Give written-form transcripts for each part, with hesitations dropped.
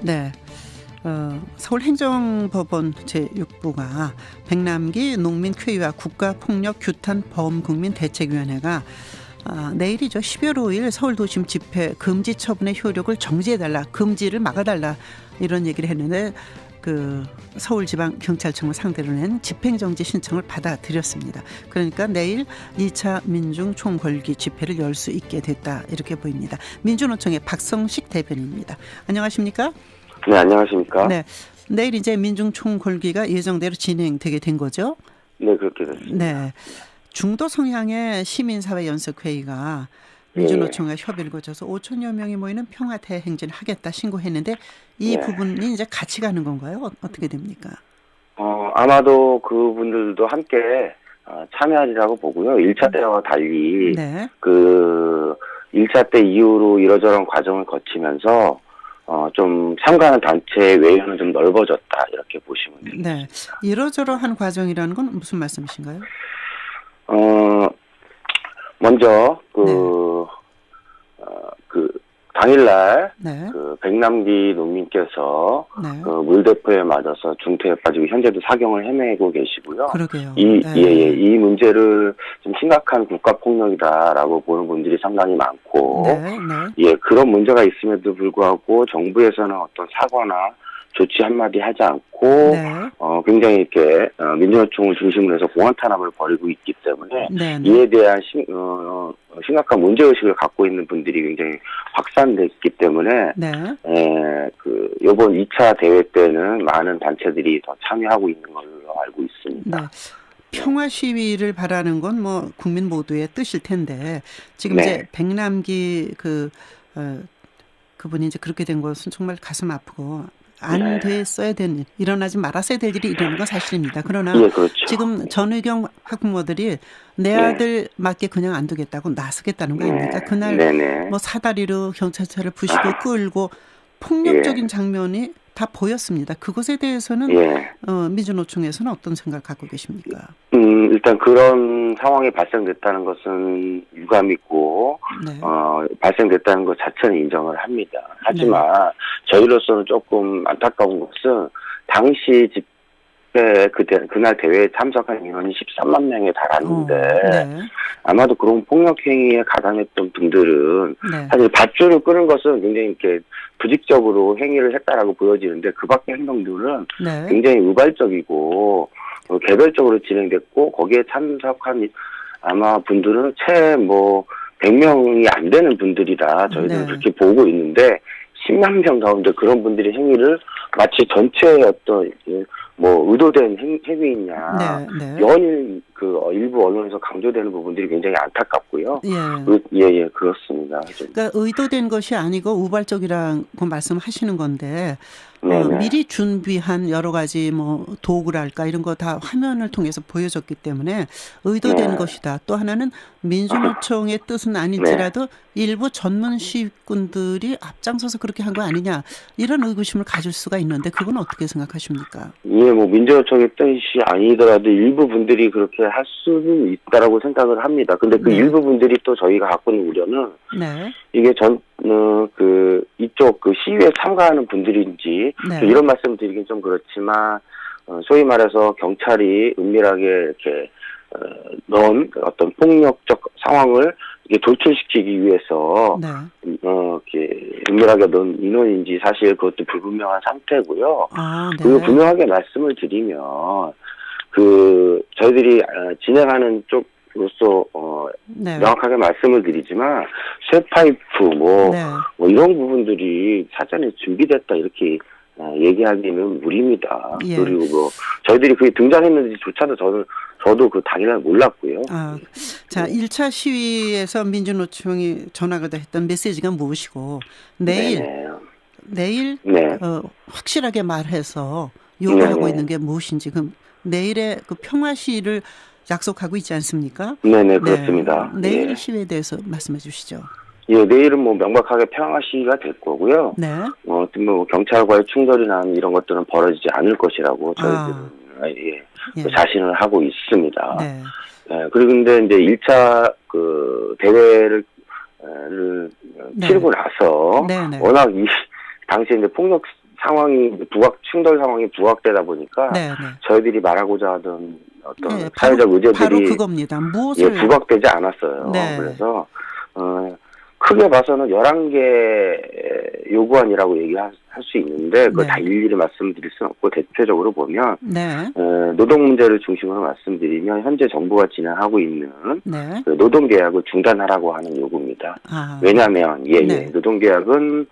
네. 서울행정법원 제6부가 백남기 농민쾌의와 국가폭력규탄범국민대책위원회가 내일이죠. 12월 5일 서울도심 집회 금지 처분의 효력을 정지해달라, 금지를 막아달라 이런 얘기를 했는데 서울지방경찰청을 상대로 낸 집행정지 신청을 받아들였습니다. 그러니까 내일 2차 민중총궐기 집회를 열 수 있게 됐다 이렇게 보입니다. 민주노총의 박성식 대변인입니다. 안녕하십니까? 네, 안녕하십니까? 네, 내일 이제 민중총궐기가 예정대로 진행되게 된 거죠? 네, 그렇게 됐습니다. 네, 중도 성향의 시민사회연석회의가 민주노총과 협의를 거쳐서 5천여 명이 모이는 평화 대행진을 하겠다 신고했는데 이 부분이 이제 같이 가는 건가요? 어떻게 됩니까? 아마도 그분들도 함께 참여하리라고 보고요. 1차 때와 달리 1차 때 이후로 이러저런 과정을 거치면서 좀 참가하는 단체의 외연은 좀 넓어졌다 이렇게 보시면 됩니다. 네, 이러저러한 과정이라는 건 무슨 말씀이신가요? 먼저 당일날 백남기 농민께서 물대포에 맞아서 중태에 빠지고 현재도 사경을 헤매고 계시고요. 그러게요. 이 문제를 좀 심각한 국가폭력이다라고 보는 분들이 상당히 많고, 그런 문제가 있음에도 불구하고 정부에서는 어떤 사과나 조치 한마디 하지 않고 굉장히 이렇게 민주노총을 중심으로 해서 공안 탄압을 벌이고 있기 때문에 이에 대한 심각한 문제의식을 갖고 있는 분들이 굉장히 확산됐기 때문에 이번 2차 대회 때는 많은 단체들이 더 참여하고 있는 걸로 알고 있습니다. 평화 시위를 바라는 건 뭐 국민 모두의 뜻일 텐데 지금 이제 백남기 그분이 이제 그렇게 된 것은 정말 가슴 아프고 안 됐어야 되는 일, 일어나지 말았어야 될 일이 일어나는 건 사실입니다. 그러나 지금 전의경 학부모들이 내 아들 맞게 그냥 안 두겠다고 나서겠다는 거 아닙니까? 그날 뭐 사다리로 경찰차를 부시고 끌고 폭력적인 장면이 다 보였습니다. 그것에 대해서는 민주노총에서는 어떤 생각을 갖고 계십니까? 일단 그런 상황이 발생됐다는 것은 유감이고 발생됐다는 것 자체는 인정을 합니다. 하지만 저희로서는 조금 안타까운 것은 당시 집회 그날 대회에 참석한 인원이 13만 명에 달았는데 아마도 그런 폭력 행위에 가담했던 분들은 사실 밧줄을 끄는 것은 굉장히 이렇게 부직적으로 행위를 했다라고 보여지는데 그 밖의 행동들은 굉장히 우발적이고 개별적으로 진행됐고 거기에 참석한 아마 분들은 채 100명이 안 되는 분들이다. 저희들은 그렇게 보고 있는데 10만 명 가운데 그런 분들이 행위를 마치 전체의 어떤 의도된 행위냐 연일 일부 언론에서 강조되는 부분들이 굉장히 안타깝고요. 그렇습니다. 그러니까 의도된 것이 아니고 우발적이라고 말씀하시는 건데 미리 준비한 여러 가지 도구랄까 이런 거 다 화면을 통해서 보여줬기 때문에 의도된 것이다. 또 하나는 민주노총의 뜻은 아닐지라도 일부 전문 시위꾼들이 앞장서서 그렇게 한 거 아니냐 이런 의구심을 가질 수가 있는데 그건 어떻게 생각하십니까? 민주노총의 뜻이 아니더라도 일부 분들이 그렇게 할 수는 있다라고 생각을 합니다. 근데 그 일부 분들이 또 저희가 갖고 있는 우려는 이게 이쪽 시위에 참가하는 분들인지 이런 말씀 드리긴 좀 그렇지만 소위 말해서 경찰이 은밀하게 이렇게 넣은 어떤 폭력적 상황을 이게 돌출시키기 위해서 이렇게 은밀하게 넣은 인원인지 사실 그것도 불분명한 상태고요. 그리고 분명하게 말씀을 드리면 저희들이 진행하는 쪽으로서 명확하게 말씀을 드리지만 쇠파이프 이런 부분들이 사전에 준비됐다 이렇게 얘기하기는 무리입니다. 그리고 저희들이 그게 등장했는지조차도 저도 그 당일날 몰랐고요. 자, 1차 시위에서 민주노총이 전하고자 했던 메시지가 무엇이고 내일 확실하게 말해서 요구하고 있는 게 무엇인지 그럼 내일의 그 평화 시위를 약속하고 있지 않습니까? 그렇습니다. 내일 시위에 대해서 말씀해 주시죠. 내일은 명백하게 평화 시위가 될 거고요. 경찰과의 충돌이나 이런 것들은 벌어지지 않을 것이라고 저희들은 자신을 하고 있습니다. 그리고 근데 이제 1차 대회를 치르고 나서 워낙 당시에 이제 폭력 상황이 충돌 상황이 부각되다 보니까 네. 저희들이 말하고자 하던 어떤 네, 사회적 의제들이 바로 그겁니다. 무엇을 부각되지 않았어요. 네. 그래서 크게 봐서는 11개 요구안이라고 얘기할 수 있는데 그걸 다 일일이 말씀드릴 수는 없고 대표적으로 보면 노동 문제를 중심으로 말씀드리면 현재 정부가 진행하고 있는 그 노동계약을 중단하라고 하는 요구입니다. 왜냐하면 노동계약은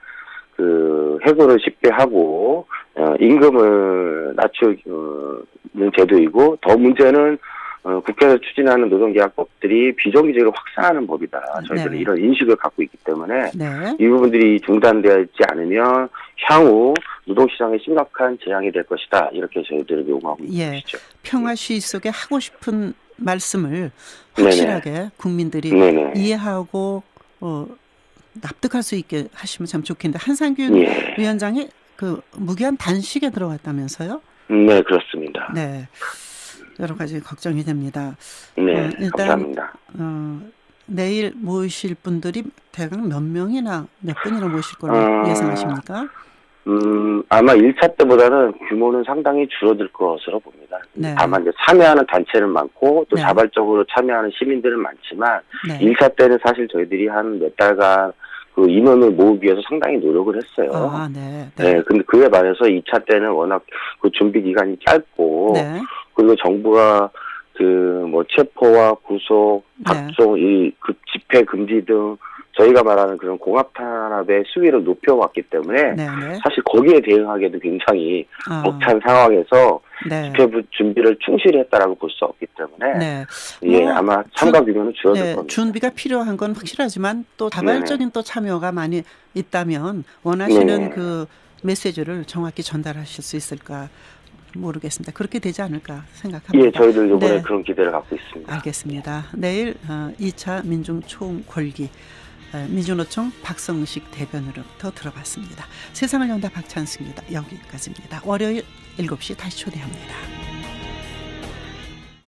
그 해고를 쉽게 하고 임금을 낮추는 제도이고 더 문제는 국회에서 추진하는 노동계약법들이 비정규직을 확산하는 법이다. 저희들은 이런 인식을 갖고 있기 때문에 이 부분들이 중단되지 않으면 향후 노동시장에 심각한 재앙이 될 것이다. 이렇게 저희들은 요구하고 있는 것이죠. 평화 시위 속에 하고 싶은 말씀을 확실하게 국민들이 이해하고 납득할 수 있게 하시면 참 좋겠는데 한상균 위원장이 그 무기한 단식에 들어갔다면서요? 네, 그렇습니다. 네. 여러 가지 걱정이 됩니다. 네, 일단 감사합니다. 내일 모이실 분들이 대강 몇 명이나 몇 분이나 모이실 거로 예상하십니까? 아마 1차 때보다는 규모는 상당히 줄어들 것으로 봅니다. 다만 이제 참여하는 단체는 많고 또 자발적으로 참여하는 시민들은 많지만 1차 때는 사실 저희들이 한 몇 달간 그 인원을 모으기 위해서 상당히 노력을 했어요. 근데 그에 반해서 2차 때는 워낙 그 준비 기간이 짧고 그리고 정부가 그 뭐 체포와 구속, 각종 그 집회 금지 등 저희가 말하는 그런 공합탄압의 수위를 높여왔기 때문에 사실 거기에 대응하기에도 굉장히 벅찬 상황에서 집회 준비를 충실히 했다라고 볼 수 없기 때문에 아마 참가 규모는 줄어들 겁니다. 준비가 필요한 건 확실하지만 또 다발적인 또 참여가 많이 있다면 원하시는 그 메시지를 정확히 전달하실 수 있을까 모르겠습니다. 그렇게 되지 않을까 생각합니다. 예, 저희들 이번에 그런 기대를 갖고 있습니다. 알겠습니다. 내일 2차 민중총궐기 민주노총 박성식 대변으로부터 들어봤습니다. 세상을 연다 박찬수입니다. 여기까지입니다. 월요일 7시 다시 초대합니다.